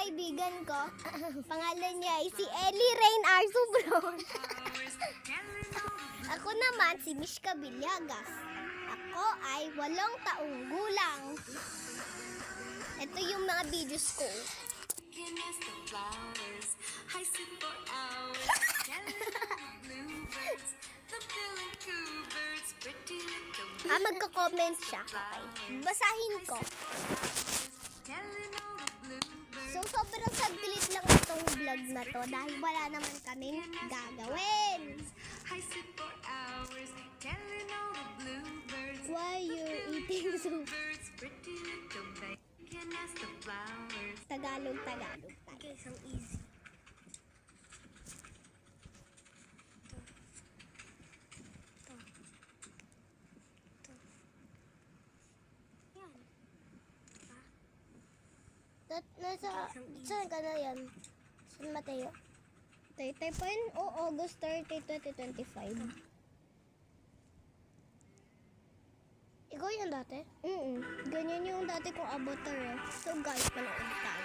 kaibigan ko. Pangalan niya ay si Ellie Rain Arzubron. Ako naman si Mishka Villegas. Ako ay 8 taong gulang. Ito yung mga videos ko. Magko-comment siya. Okay. Basahin ko. So, sobrang saglit lang itong vlog na to dahil wala naman kaming gagawin. Why you're eating so? Tagalog. Okay, so easy. Saan ka na yan? San Mateo? Taytay pa yun? O August 30, 2025. Ikaw yan dati? Ganyan yung dati kong avatar eh. So guys, panood tayo.